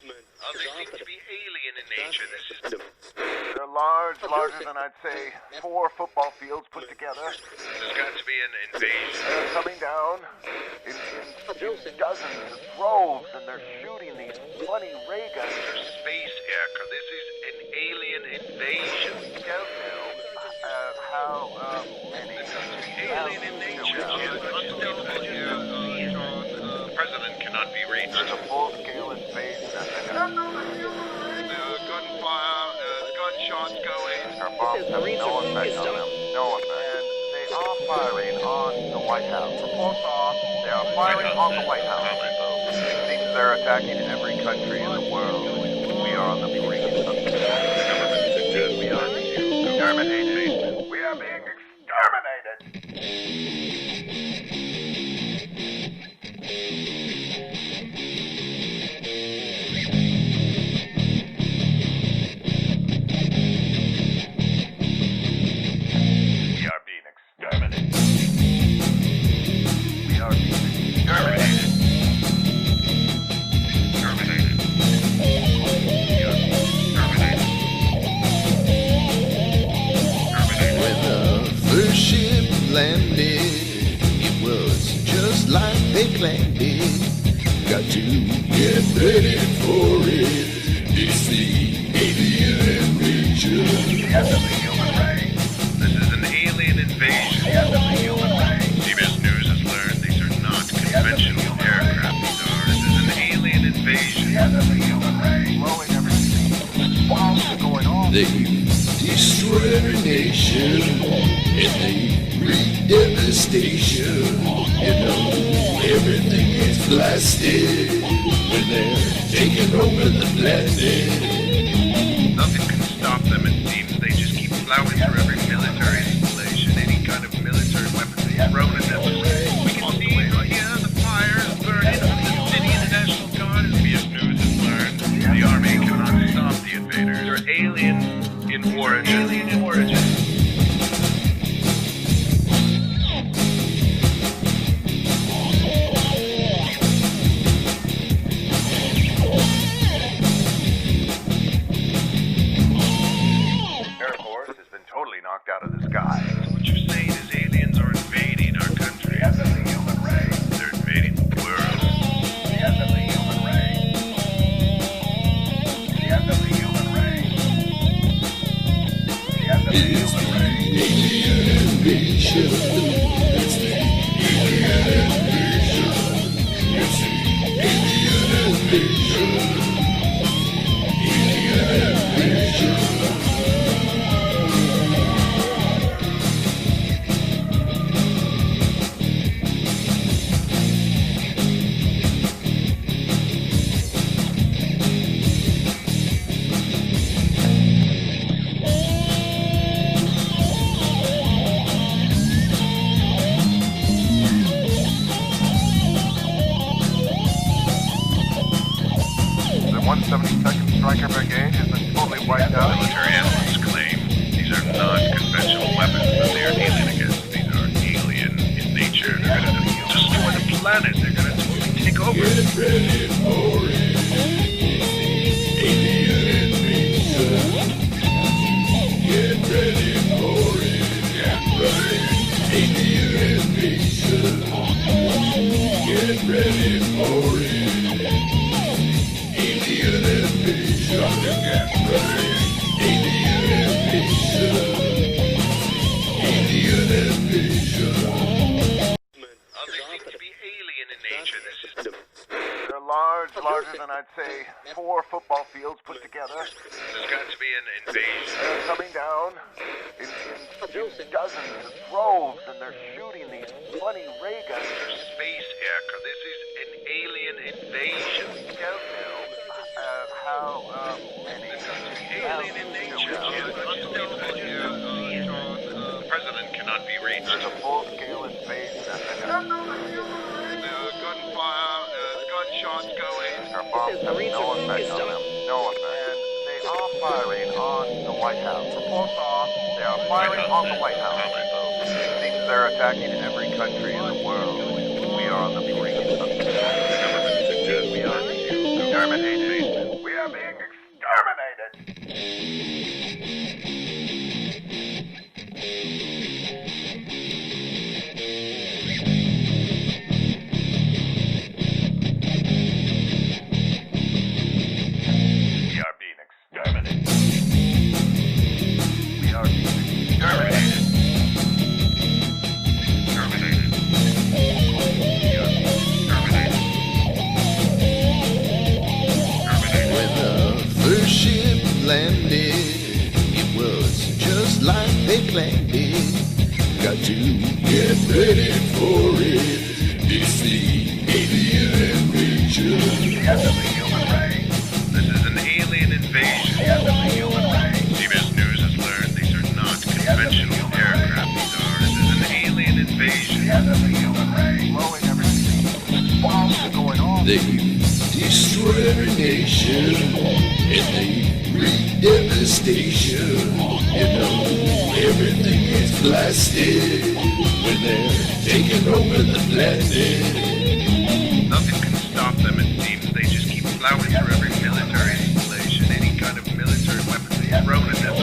They seem to be alien in nature. They're larger than I'd say 4 football fields put together. There's got to be an invasion. They're coming down in dozens of droves, and they're shooting these funny ray guns. There's space aircraft. This is an alien invasion. We don't know how many. There's got to be alien in nature. The president cannot be reached. There's a full-scale invasion. Gunfire, gunshots going. Our bombs have no effect on them. No effect. And they are firing on the White House. Reports are they are firing on the White House. It seems they're attacking every country in the world. We are on the brink of extermination. We are being exterminated. We are being exterminated. Landed, it was just like they planned it. Got to get ready for it. It's the alien invasion. Yes, of the human race. This is an alien invasion. Yes, of the human race. CBS News has learned these are not conventional aircraft. This is an alien invasion. Yes, of the human race. Blowing everything. Bombs are going off. They destroy every nation, and they devastation. You know, everything is blasted when they're taking over the planet. Nothing can stop them, it seems. They just keep plowing through every military installation, any kind of military weapons thrown at them. We can see and hear the fires burning from the city. The National Guard, as CBS News has learned, the army cannot stop the invaders. They're alien in origin. Alien in origin. Knocked out of the sky. So what you're saying is aliens are invading our country. Yes, of the human race. They're invading the world. Yes, of the human race. Yes, of the human race. Yes, of the human race. Alien invasion. It's the alien invasion. It's the alien invasion. Alien invasion. The 172nd Striker Brigade has been totally wiped out. Military analysts claim these are not conventional weapons that they are dealing against. These are alien in nature. They're going to destroy the planet. They're going to totally take over. Get ready for it. Alien invasion. Get ready for it. Get ready. Alien invasion. Get ready for it. Alien invasion. Get ready. Alien invasion. Alien invasion. They seem to be alien in nature. This is They're larger than I'd say 4 football fields put together. There's got to be an invasion. They're coming down in dozens of droves, and they're shooting these funny ray guns. There's space aircraft. This is an alien invasion. We don't know how many. There's got to be alien in nature. The president cannot be reached. There's a full-scale invasion. Gunfire, gunshots going. Our bombs have no effect on them. No effect. And they are firing on the White House. Reports are they are firing on the White House. It seems they're attacking every country in the world. We are on the brink of extermination. We are being exterminated. landed, it was just like they planned it. Got to get ready for it. It's the alien invasion. This is an alien invasion. CBS News has learned these are not conventional aircraft. This is an alien invasion. Blowing everything. What's going on? They destroy every nation, and they wreak devastation. You know, everything is blasted when they're taking over the planet.